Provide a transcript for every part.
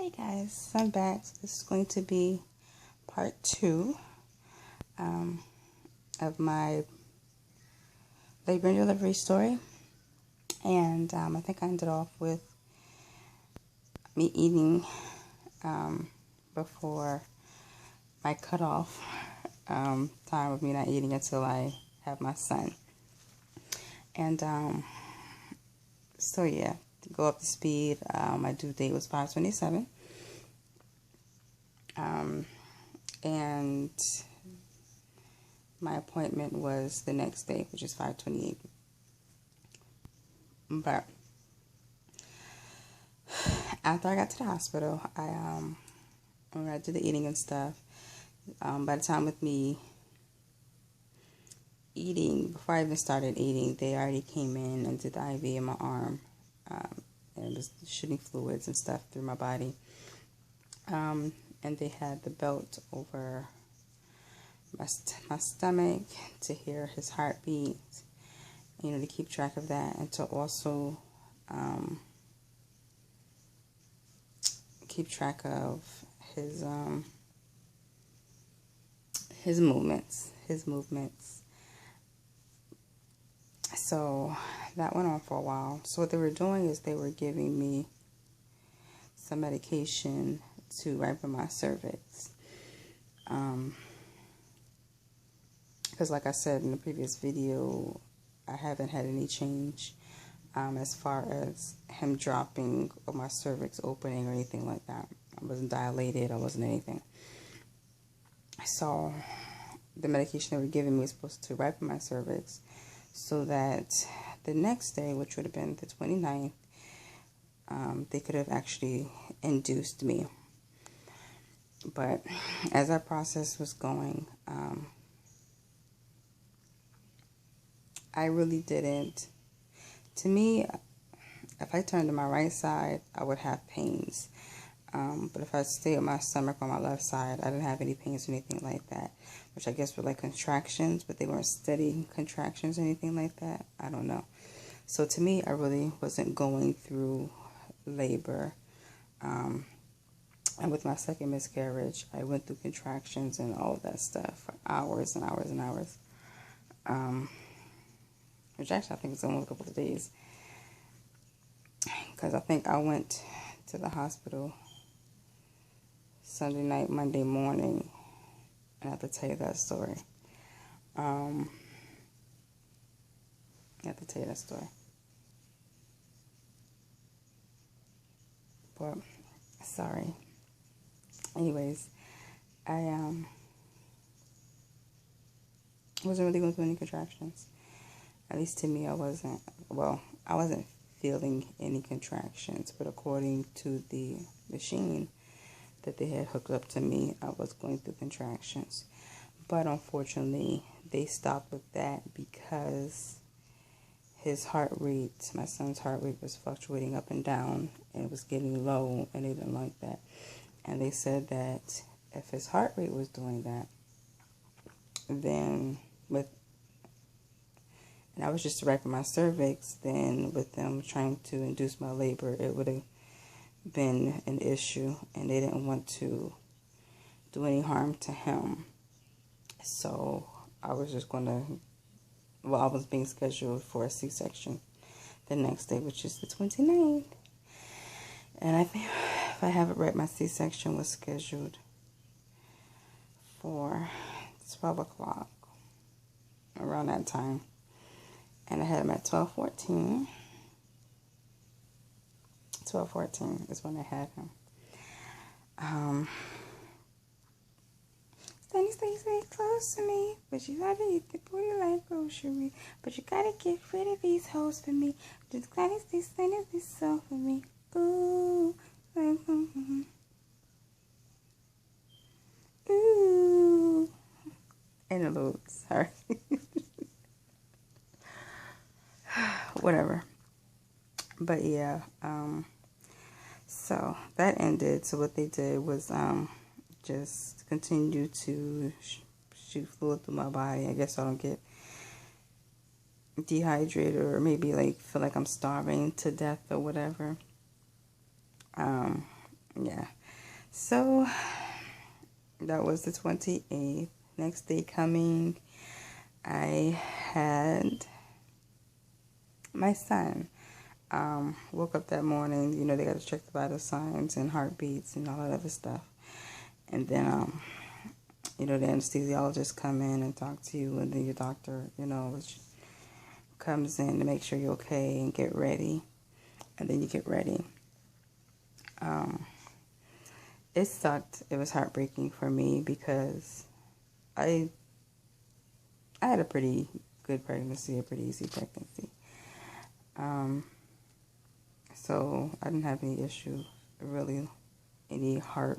Hey guys, I'm back. This is going to be part 2 of my labor and delivery story. And I think I ended off with me eating before my cutoff time of me not eating until I have my son. And so yeah, to go up to speed, my due date was 5/27. And my appointment was the next day, which is 5/28. But after I got to the hospital, when I did the eating and stuff, by the time with me eating, before I even started eating, they already came in and did the IV in my arm, and was shooting fluids and stuff through my body. And they had the belt over my stomach to hear his heartbeat, to keep track of that, and to also keep track of his movements. So that went on for a while. So what they were doing is they were giving me some medication to ripen my cervix. Because like I said in the previous video, I haven't had any change as far as him dropping or my cervix opening or anything like that. I wasn't dilated, I wasn't anything. So the medication they were giving me was supposed to ripen my cervix so that the next day, which would have been the 29th, they could have actually induced me. But as that process was going, I really didn't. To me, if I turned to my right side, I would have pains. But if I stay with my stomach on my left side, I didn't have any pains or anything like that, which I guess were like contractions, but they weren't steady contractions or anything like that. I don't know. So to me, I really wasn't going through labor. And with my second miscarriage, I went through contractions and all of that stuff for hours and hours and hours. Which actually I think it's only a couple of days. Because I think I went to the hospital Sunday night, Monday morning. And I have to tell you that story. But, sorry. Anyways, I wasn't really going through any contractions. At least to me, I wasn't feeling any contractions, but according to the machine that they had hooked up to me, I was going through contractions. But unfortunately, they stopped with that because his heart rate, my son's heart rate, was fluctuating up and down, and it was getting low, and they didn't like that. And they said that if his heart rate was doing that, then and I was just ripen my cervix, then with them trying to induce my labor, it would have been an issue, and they didn't want to do any harm to him. So I was just going to, I was being scheduled for a C-section the next day, which is the 29th. And I think, if I have it right, my C-section was scheduled for 12 o'clock, around that time. And I had him at 12:14. 12:14 is when I had him. Stay close to me, but you gotta eat the booty like grocery. But you gotta get rid of these hoes for me. Just gotta stay so for me. Ooh, like, ooh. Interlude, sorry. Whatever. But yeah, so that ended. So what they did was just continue to shoot fluid through my body. I guess I don't get dehydrated or maybe like feel like I'm starving to death or whatever. Yeah. So that was the 28th. Next day coming, I had my son. Woke up that morning, they got to check the vital signs and heartbeats and all that other stuff. And then, the anesthesiologist come in and talk to you, and then your doctor, which comes in to make sure you're okay and get ready. And then you get ready. It sucked. It was heartbreaking for me because I had a pretty good pregnancy, a pretty easy pregnancy. So I didn't have any issues, really, any I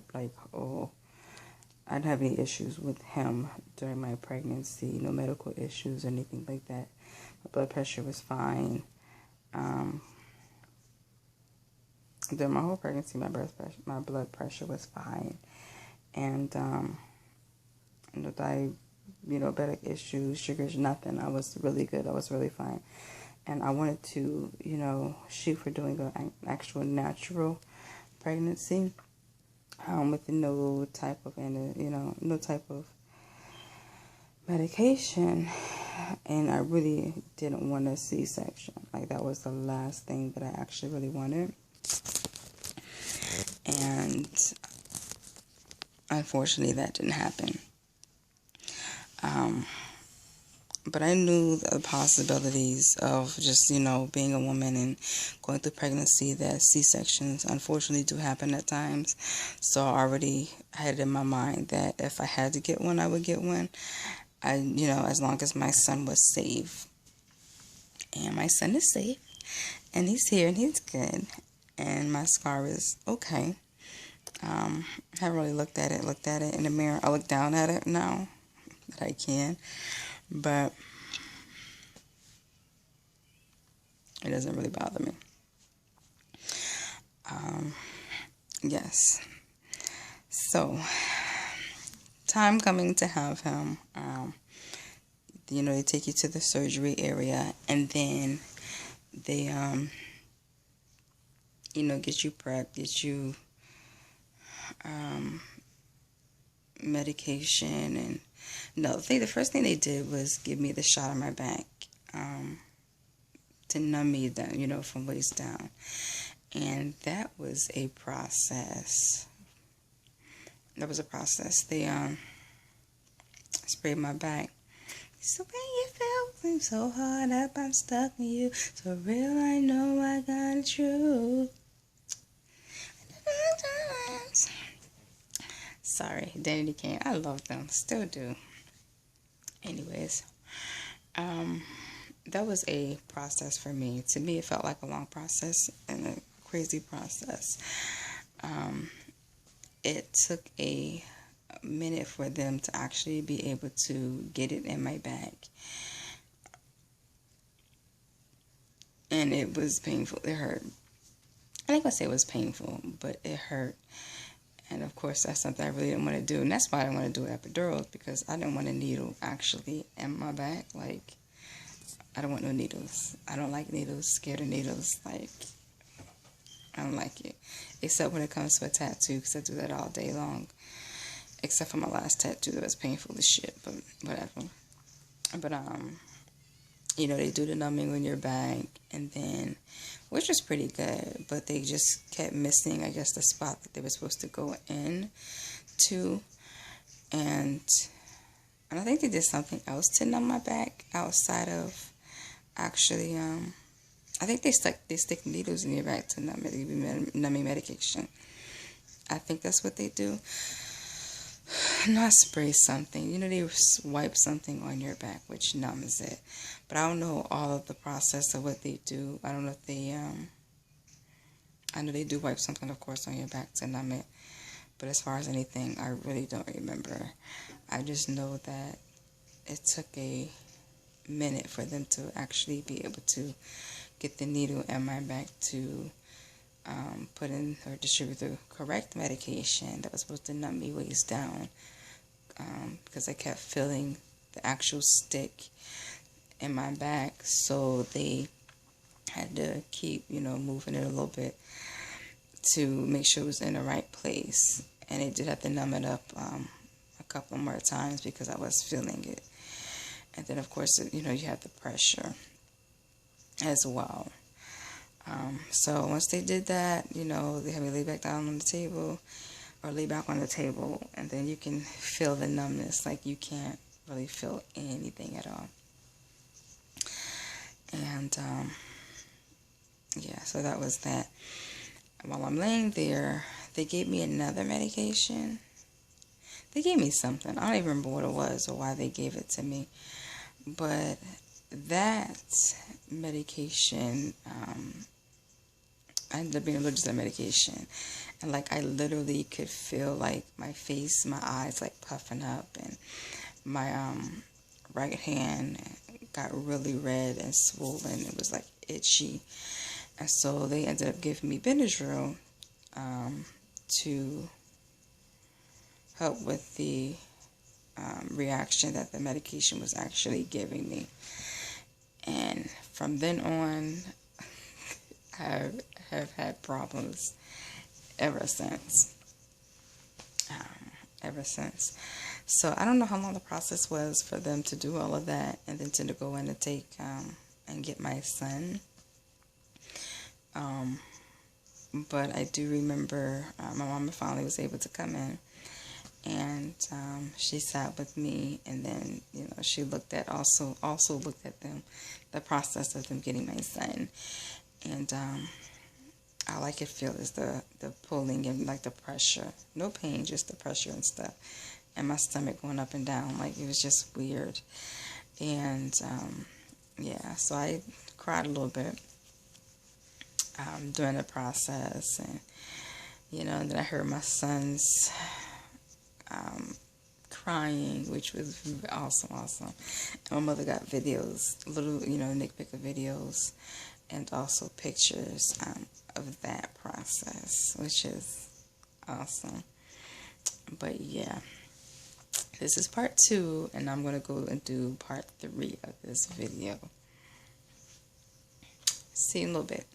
didn't have any issues with him during my pregnancy, no medical issues or anything like that. My blood pressure was fine. During my whole pregnancy, my blood pressure was fine. And, diabetic issues, sugars, nothing. I was really good. I was really fine. And I wanted to, shoot for doing an actual natural pregnancy with no type of medication. And I really didn't want a C-section. Like, that was the last thing that I actually really wanted. And unfortunately, that didn't happen. But I knew the possibilities of just, being a woman and going through pregnancy, that C-sections unfortunately do happen at times. So I already had it in my mind that if I had to get one, I would get one. As long as my son was safe. And my son is safe. And he's here and he's good. And my scar is okay. I haven't really looked at it in the mirror. I look down at it now that I can. But it doesn't really bother me. Yes. So, time coming to have him. They take you to the surgery area, and then they, get you prepped, get you medication, and the first thing they did was give me the shot on my back to numb me down, from waist down. And that was a process. They sprayed my back. So when you feel so hard up, I'm stuck in you. So real, I know I got the truth. Sorry, Danny Kane. I love them. Still do. Anyways, that was a process for me. To me, it felt like a long process and a crazy process. It took a minute for them to actually be able to get it in my back. And it was painful. It hurt. I think I say it was painful, but it hurt. And of course, that's something I really didn't want to do. And that's why I didn't want to do epidural, because I didn't want a needle actually in my back. Like, I don't want no needles. I don't like needles. Scared of needles. Like, I don't like it. Except when it comes to a tattoo, because I do that all day long. Except for my last tattoo that was painful as shit, but whatever. But, they do the numbing on your back, and then, which was pretty good, but they just kept missing, I guess, the spot that they were supposed to go in to. And I think they did something else to numb my back outside of actually, I think they stick needles in your back to numb it, numbing medication. I think that's what they do. Not spray something. They wipe something on your back, which numbs it. But I don't know all of the process of what they do. I don't know if they, I know they do wipe something, of course, on your back to numb it. But as far as anything, I really don't remember. I just know that it took a minute for them to actually be able to get the needle in my back to put in or distribute the correct medication that was supposed to numb me waist down, because I kept feeling the actual stick in my back, so they had to keep moving it a little bit to make sure it was in the right place. And it did have to numb it up a couple more times because I was feeling it. And then, of course, you know, you have the pressure as well. So once they did that, you know, they had me lay back down on the table or lay back on the table, and then you can feel the numbness, like you can't really feel anything at all. And yeah, so that was that. While I'm laying there, they gave me another medication. They gave me something. I don't even remember what it was or why they gave it to me. But that medication, I ended up being allergic to that medication. And like I literally could feel like my face, my eyes like puffing up, and my right hand got really red and swollen. It was like itchy. And so they ended up giving me Benadryl to help with the reaction that the medication was actually giving me. And from then on, I have had problems ever since. So I don't know how long the process was for them to do all of that and then to go in and take and get my son. But I do remember my mama finally was able to come in, and she sat with me, and then, you know, she looked at also looked at the process of them getting my son. And all I could feel is the pulling and like the pressure. No pain, just the pressure and stuff. And my stomach going up and down. Like, it was just weird. And yeah, so I cried a little bit during the process. And, you know, and then I heard my son's crying, which was awesome. And my mother got videos, little, you know, Nick Picker videos, and also pictures of that process, which is awesome. But yeah, this is part 2, and I'm going to go and do part 3 of this video. See you in a little bit.